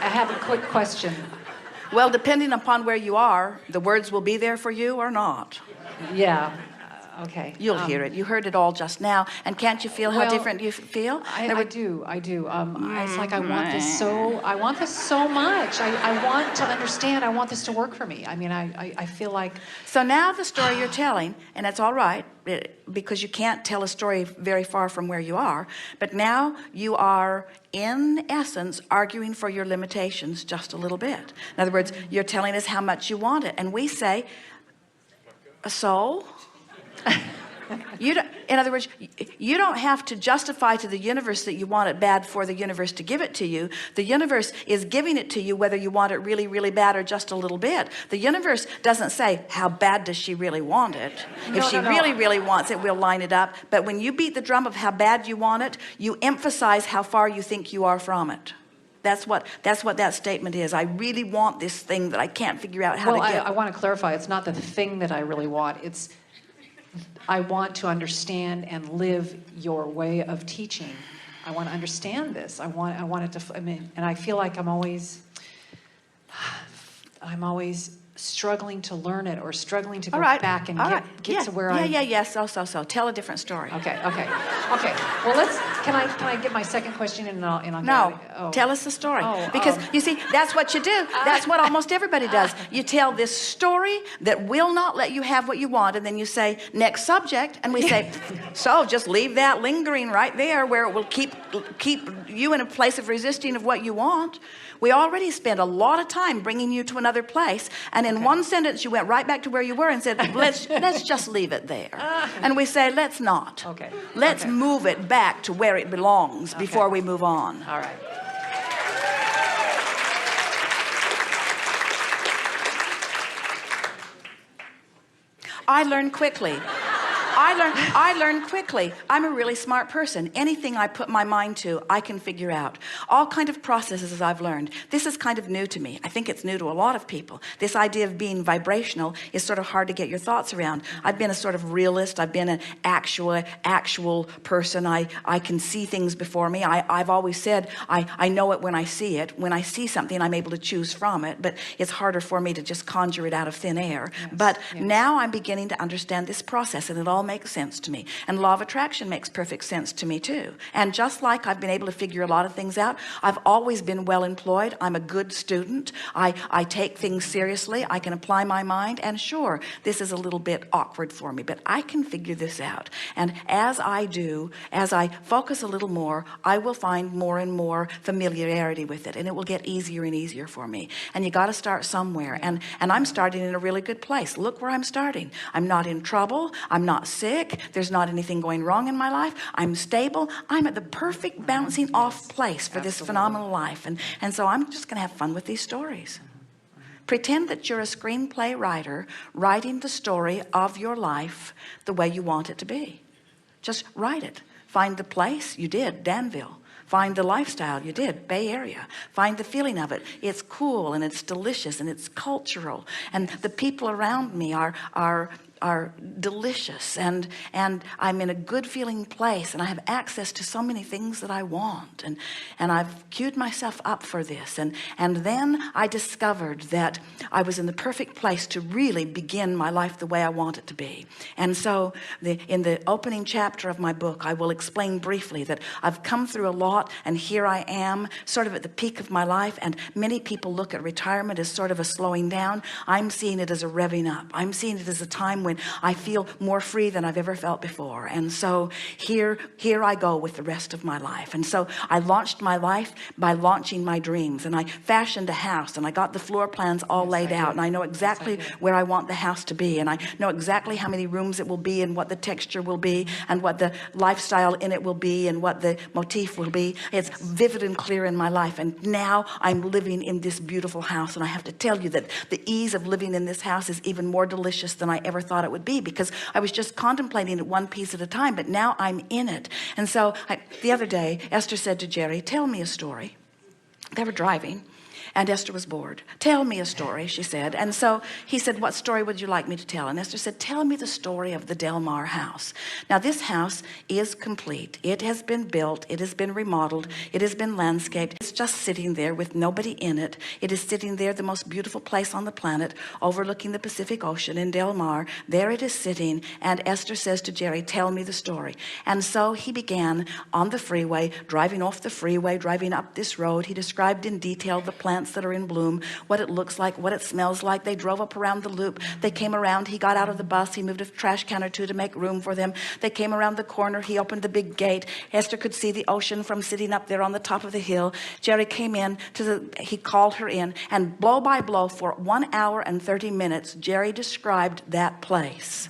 have a quick question. Well, depending upon where you are, the words will be there for you or not. Yeah. Okay. You'll hear it. You heard it all just now. And can't you feel how different you feel? I do. It's like I want this so much. I want to understand. I want this to work for me. I mean, I feel like... So now the story you're telling, and it's all right, because you can't tell a story very far from where you are, but now you are, in essence, arguing for your limitations just a little bit. In other words, you're telling us how much you want it. And we say, so... in other words, you don't have to justify to the universe that you want it bad for the universe to give it to you. The universe is giving it to you whether you want it really, really bad or just a little bit. The universe doesn't say, how bad does she really want it? If she really, really wants it, we'll line it up. But when you beat the drum of how bad you want it, you emphasize how far you think you are from it. That's what that statement is. I really want this thing that I can't figure out how to get. I want to clarify. It's not the thing that I really want. It's I want to understand and live your way of teaching. I want to understand this. I want it to, and I feel like I'm always struggling to learn it or struggling to go back and get to where So tell a different story. Okay. Well, can I get my second question and I'll No, tell us the story. Because you see, that's what you do. That's what almost everybody does. You tell this story that will not let you have what you want, and then you say, next subject, and we say, so just leave that lingering right there where it will keep you in a place of resisting of what you want. We already spent a lot of time bringing you to another place, and in one sentence you went right back to where you were and said, let's just leave it there. And we say, let's not. Let's move it back to where it belongs before we move on. All right. I learned quickly. I learned quickly. I'm a really smart person. Anything I put my mind to, I can figure out. All kind of processes I've learned. This is kind of new to me. I think it's new to a lot of people. This idea of being vibrational is sort of hard to get your thoughts around. I've been a sort of realist. I've been an actual person. I can see things before me. I've always said I know it when I see it. When I see something, I'm able to choose from it. But it's harder for me to just conjure it out of thin air. But now I'm beginning to understand this process, and it all makes sense to me. And law of attraction makes perfect sense to me too. And just like I've been able to figure a lot of things out, I've always been well employed. I'm a good student. I take things seriously. I can apply my mind. And sure, this is a little bit awkward for me, but I can figure this out. And as I focus a little more, I will find more and more familiarity with it, and it will get easier and easier for me. And you got to start somewhere. And I'm starting in a really good place. Look where I'm starting. I'm not in trouble. I'm not sick. There's not anything going wrong in my life. I'm stable. I'm at the perfect bouncing off place for this phenomenal life. And so I'm just going to have fun with these stories. Pretend that you're a screenplay writer writing the story of your life the way you want it to be. Just write it. Find the place. You did, Danville. Find the lifestyle. You did, Bay Area. Find the feeling of it. It's cool and it's delicious and it's cultural. And the people around me are delicious, and I'm in a good feeling place, and I have access to so many things that I want, and I've queued myself up for this, and then I discovered that I was in the perfect place to really begin my life the way I want it to be. And so in the opening chapter of my book, I will explain briefly that I've come through a lot, and here I am sort of at the peak of my life. And many people look at retirement as sort of a slowing down. I'm seeing it as a revving up. I'm seeing it as a time when I feel more free than I've ever felt before. And so here I go with the rest of my life. And so I launched my life by launching my dreams, and I fashioned a house, and I got the floor plans all laid out, and I know exactly where I want the house to be, and I know exactly how many rooms it will be, and what the texture will be, and what the lifestyle in it will be, and what the motif will be. It's vivid and clear in my life. And now I'm living in this beautiful house, and I have to tell you that the ease of living in this house is even more delicious than I ever thought it would be, because I was just contemplating it one piece at a time, but now I'm in it. And so the other day, Esther said to Jerry, tell me a story. They were driving, And Esther was bored. Tell me a story, she said. And so he said, what story would you like me to tell? And Esther said, tell me the story of the Del Mar house. Now this house is complete. It has been built. It has been remodeled. It has been landscaped. It's just sitting there with nobody in it. It is sitting there, the most beautiful place on the planet, overlooking the Pacific Ocean in Del Mar. There it is sitting. And Esther says to Jerry, tell me the story. And so he began on the freeway, driving off the freeway, driving up this road. He described in detail the plants that are in bloom, what it looks like, what it smells like. They drove up around the loop. They came around. He got out of the bus. He moved a trash can or two to make room for them. They came around the corner. He opened the big gate. Esther could see the ocean from sitting up there on the top of the hill. Jerry came in he called her in, and blow by blow for 1 hour and 30 minutes, Jerry described that place.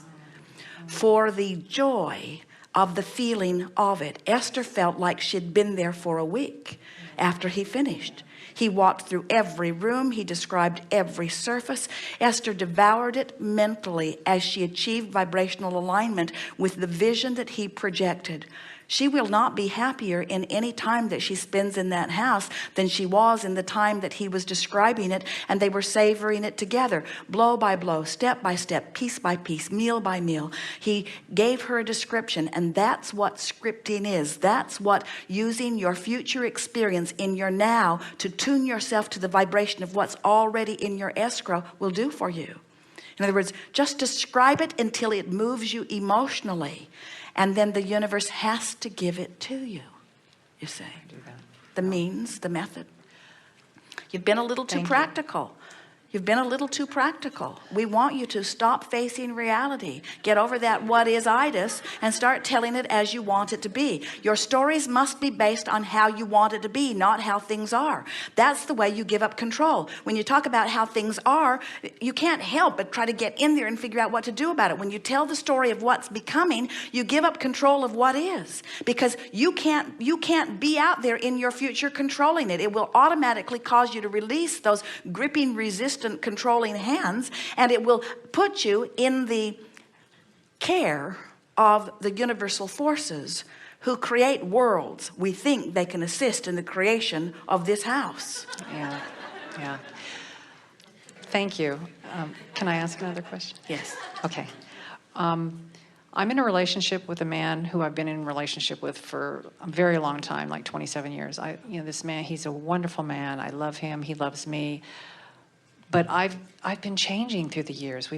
For the joy of the feeling of it, Esther felt like she'd been there for a week after he finished. He walked through every room. He described every surface. Esther devoured it mentally as she achieved vibrational alignment with the vision that he projected. She will not be happier in any time that she spends in that house than she was in the time that he was describing it, and they were savoring it together, blow by blow, step by step, piece by piece, meal by meal. He gave her a description, and that's what scripting is. That's what using your future experience in your now to tune yourself to the vibration of what's already in your escrow will do for you. In other words, just describe it until it moves you emotionally. And then the universe has to give it to you, you see. The means, the method. You've been a little too practical. You've been a little too practical. We want you to stop facing reality. Get over that what is-itis and start telling it as you want it to be. Your stories must be based on how you want it to be, not how things are. That's the way you give up control. When you talk about how things are, you can't help but try to get in there and figure out what to do about it. When you tell the story of what's becoming, you give up control of what is, because you can't be out there in your future controlling it. It will automatically cause you to release those gripping, resistant, controlling hands, and it will put you in the care of the universal forces who create worlds. We think they can assist in the creation of this house. Yeah. Thank you. Can I ask another question? Yes. Okay. I'm in a relationship with a man who I've been in a relationship with for a very long time, like 27 years. This man, he's a wonderful man. I love him. He loves me. But I've been changing through the years.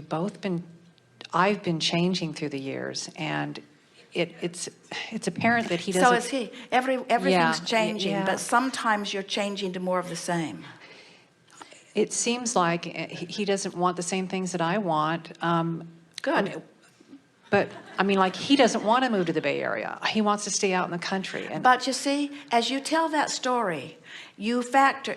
I've been changing through the years, and it's apparent that he doesn't. So is he. Everything's changing, but sometimes you're changing to more of the same. It seems like he doesn't want the same things that I want. Good. But like he doesn't want to move to the Bay Area. He wants to stay out in the country. But you see, as you tell that story, you factor,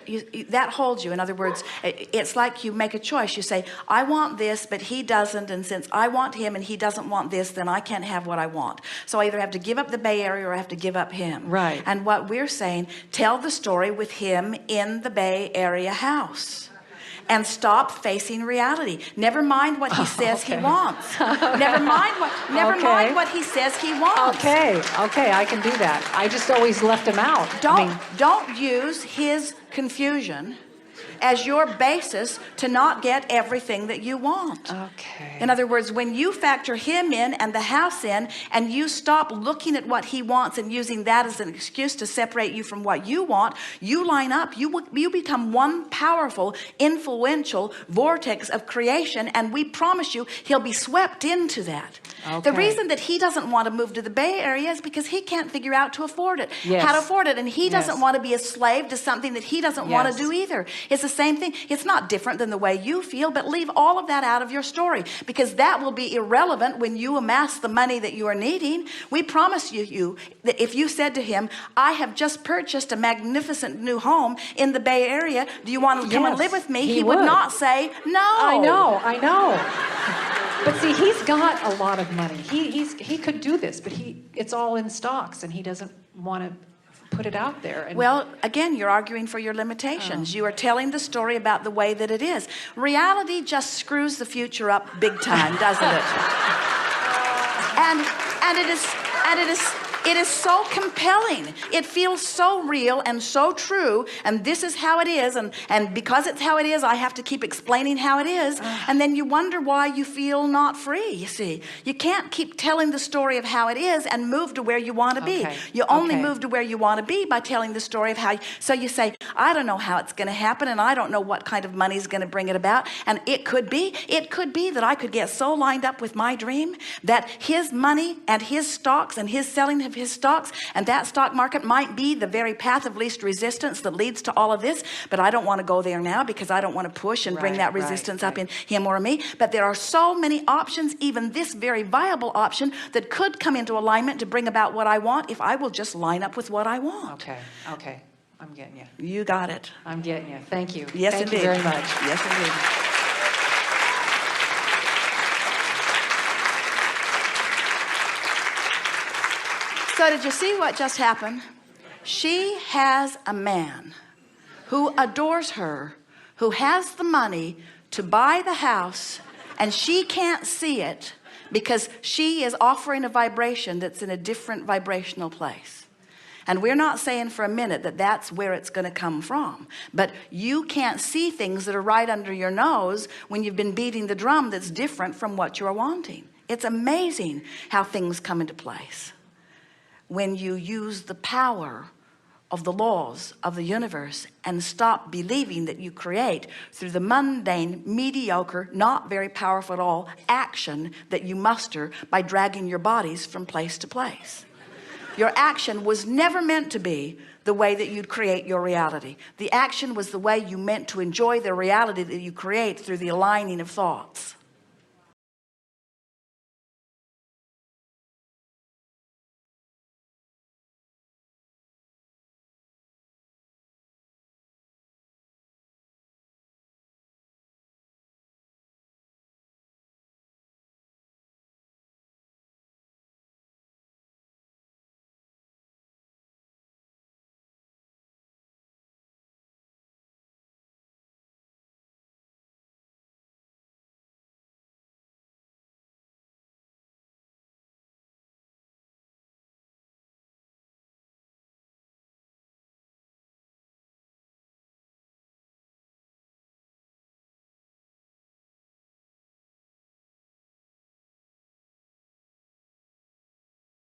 that holds you. In other words, it's like you make a choice. You say, I want this, but he doesn't. And since I want him and he doesn't want this, then I can't have what I want. So I either have to give up the Bay Area or I have to give up him. Right. And what we're saying, tell the story with him in the Bay Area house. And stop facing reality. Never mind what he says he wants. Never mind what he says he wants. Okay, I can do that. I just always left him out. Don't use his confusion as your basis to not get everything that you want. Okay. In other words, when you factor him in and the house in, and you stop looking at what he wants and using that as an excuse to separate you from what you want, you line up. You become one powerful, influential vortex of creation, and we promise you he'll be swept into that. Okay. The reason that he doesn't want to move to the Bay Area is because he can't figure out to afford it, yes. how to afford it, and he doesn't want to be a slave to something that he doesn't want to do either. It's the same thing. It's not different than the way you feel, but leave all of that out of your story, because that will be irrelevant when you amass the money that you are needing. We promise you that if you said to him, I have just purchased a magnificent new home in the Bay Area, do you want to come and live with me? He would not say no. I know. But see, he's got a lot of money. He could do this, but it's all in stocks, and he doesn't want to put it out there. And well, again, you're arguing for your limitations. You are telling the story about the way that it is. Reality just screws the future up big time, doesn't it? And It is so compelling. It feels so real and so true. And this is how it is. And because it's how it is, I have to keep explaining how it is. And then you wonder why you feel not free, you see. You can't keep telling the story of how it is and move to where you want to be. Okay. You only move to where you want to be by telling the story of how. So you say, I don't know how it's going to happen, and I don't know what kind of money is going to bring it about. And it could be that I could get so lined up with my dream that his money and his stocks and his selling of his stocks and that stock market might be the very path of least resistance that leads to all of this. But I don't want to go there now because I don't want to push and bring that resistance up in him or me. But there are so many options, even this very viable option, that could come into alignment to bring about what I want if I will just line up with what I want. Okay. I'm getting you. You got it. I'm getting you. Thank you. Yes, Thank indeed. you very much. Yes, indeed. So did you see what just happened? She has a man who adores her, who has the money to buy the house, and she can't see it because she is offering a vibration that's in a different vibrational place. And we're not saying for a minute that that's where it's going to come from. But you can't see things that are right under your nose when you've been beating the drum that's different from what you're wanting. It's amazing how things come into place when you use the power of the laws of the universe and stop believing that you create through the mundane, mediocre, not very powerful at all action that you muster by dragging your bodies from place to place. Your action was never meant to be the way that you'd create your reality. The action was the way you meant to enjoy the reality that you create through the aligning of thoughts.